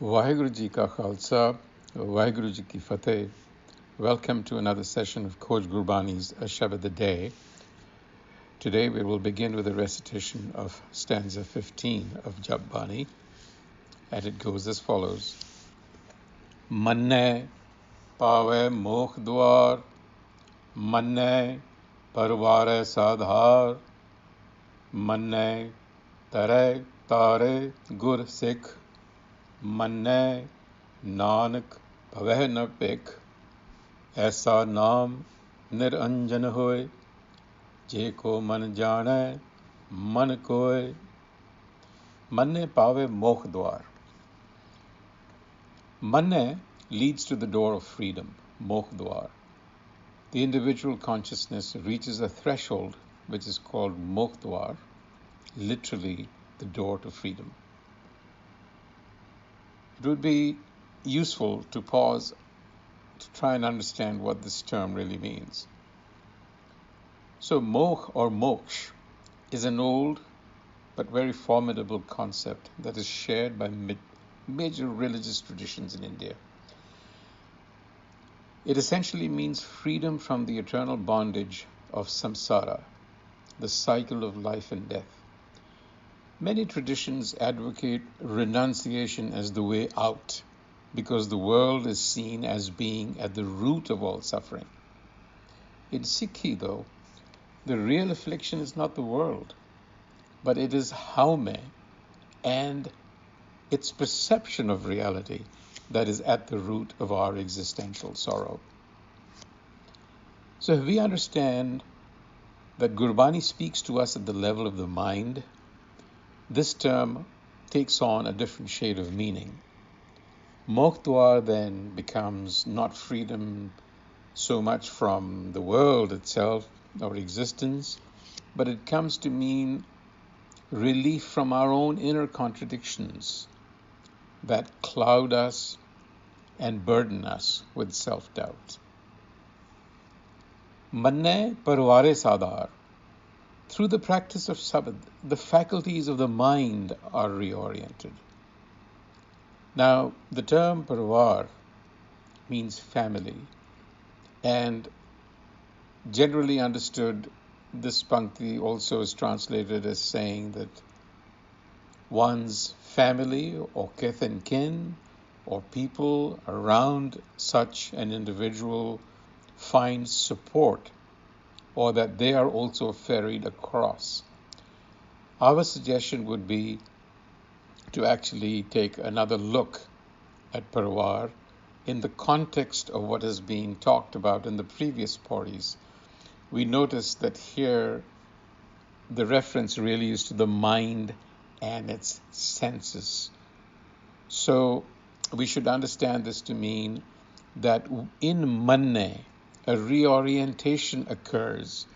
Vaheguru Ji Ka Khalsa, Vaheguru Ji Ki Fateh. Welcome to another session of Coach Gurbani's a-sabad-a-day. Today we will begin with a recitation of stanza 15 of Jup Pauri, and it goes as follows. Manne pave mokh dwar, manne parvare sadhar, manne tare tare gur sikh, manne nanak paveh na pikh, ऐसा नाम निरंजन होए, जे को मन जाने मन कोय. Manne pave mokh dwar. Manne leads to the door of freedom, mokh dwar. The individual consciousness reaches a threshold which is called mokh dwar, literally the door to freedom. It would be useful to pause to try and understand what this term really means. So mokh or moksha is an old but very formidable concept that is shared by major religious traditions in India. It essentially means freedom from the eternal bondage of samsara, the cycle of life and death. Many traditions advocate renunciation as the way out because the world is seen as being at the root of all suffering. In Sikhi, though, the real affliction is not the world, but it is haume and its perception of reality that is at the root of our existential sorrow. So if we understand that Gurbani speaks to us at the level of the mind, this term takes on a different shade of meaning. Mokh dwar then becomes not freedom so much from the world itself or existence, but it comes to mean relief from our own inner contradictions that cloud us and burden us with self-doubt. Manne parvare sadhar. Through the practice of sabad, the faculties of the mind are reoriented. Now, the term parvar means family, and generally understood, this pankti also is translated as saying that one's family or kith and kin or people around such an individual find support, or that they are also ferried across. Our suggestion would be to actually take another look at parvar in the context of what has been talked about in the previous pauris. We notice that here the reference really is to the mind and its senses. So we should understand this to mean that in manne, a reorientation occurs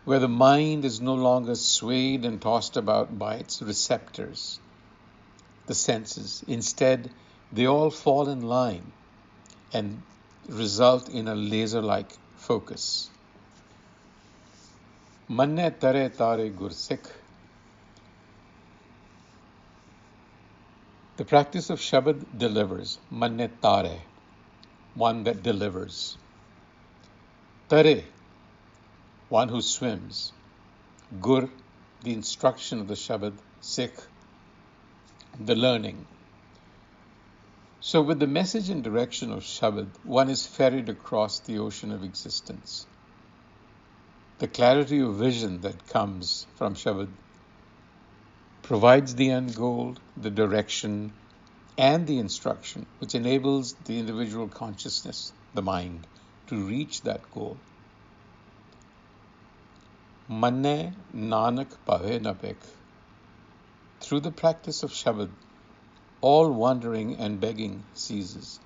where the mind is no longer swayed and tossed about by its receptors, the senses. Instead, they all fall in line and result in a laser-like focus. Manne tare tare gur sikh. The practice of Shabad delivers. Manne tare, one that delivers. Tare, one who swims. Gur, the instruction of the Shabad. Sikh, the learning. So with the message and direction of Shabad, one is ferried across the ocean of existence. The clarity of vision that comes from Shabad provides the end goal, the direction, and the instruction, which enables the individual consciousness, the mind, to reach that goal. Manne nanak pave na pikh. Through the practice of Shabad, all wandering and begging ceases.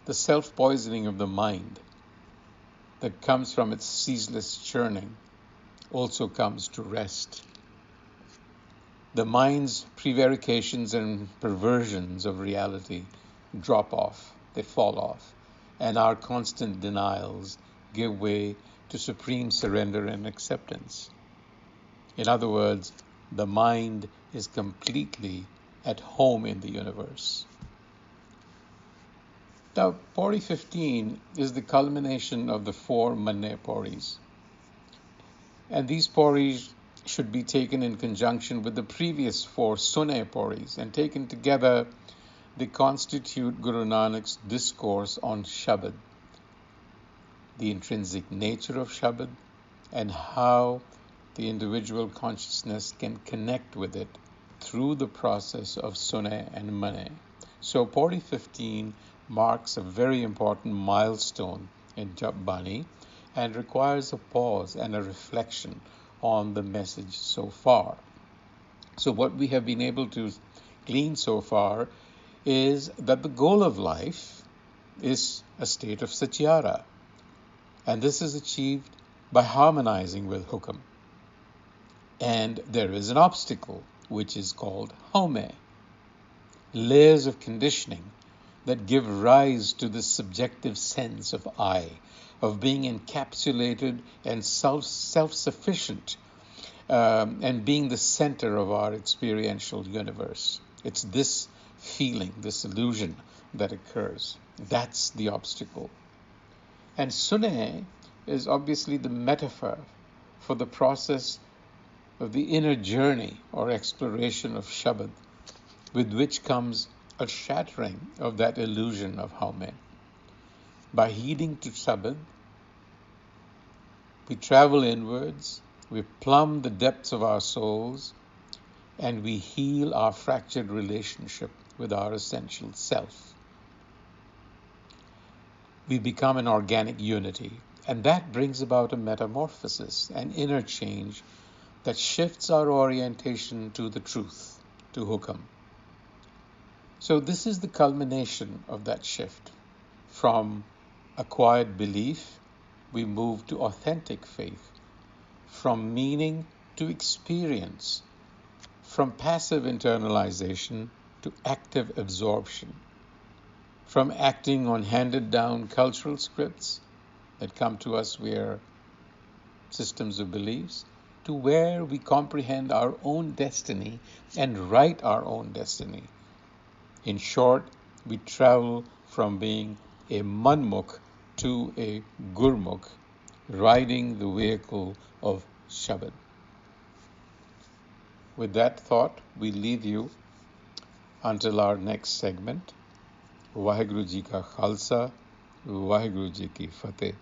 The self-poisoning of the mind that comes from its ceaseless churning also comes to rest. The mind's prevarications and perversions of reality drop off, they fall off, and our constant denials give way to supreme surrender and acceptance. In other words, the mind is completely at home in the universe. Now, Pauri 15 is the culmination of the 4 Manne Pauris. And these Pauris should be taken in conjunction with the previous 4 Sunne Pauris, and taken together they constitute Guru Nanak's discourse on Shabad, the intrinsic nature of Shabad, and how the individual consciousness can connect with it through the process of Sunne and Manne. So Pauri 15 marks a very important milestone in Jup Bani and requires a pause and a reflection on the message so far. So what we have been able to glean so far is that the goal of life is a state of satyara, and this is achieved by harmonizing with hukam. And there is an obstacle, which is called haume, layers of conditioning that give rise to this subjective sense of I, of being encapsulated and self-sufficient, and being the center of our experiential universe. It's this feeling, this illusion that occurs. That's the obstacle. And Sunne is obviously the metaphor for the process of the inner journey or exploration of Shabad, with which comes a shattering of that illusion of haume. By heeding to Shabad, we travel inwards, we plumb the depths of our souls, and we heal our fractured relationship with our essential self. We become an organic unity, and that brings about a metamorphosis, an inner change that shifts our orientation to the truth, to hukam. So this is the culmination of that shift. From acquired belief, we move to authentic faith. From meaning to experience. From passive internalization to active absorption. From acting on handed-down cultural scripts that come to us via systems of beliefs, to where we comprehend our own destiny and write our own destiny. In short, we travel from being a manmukh to a gurmukh, riding the vehicle of Shabad. With that thought, we leave you until our next segment. Vaheguru Ji Ka Khalsa, Vaheguru Ji Ki Fateh.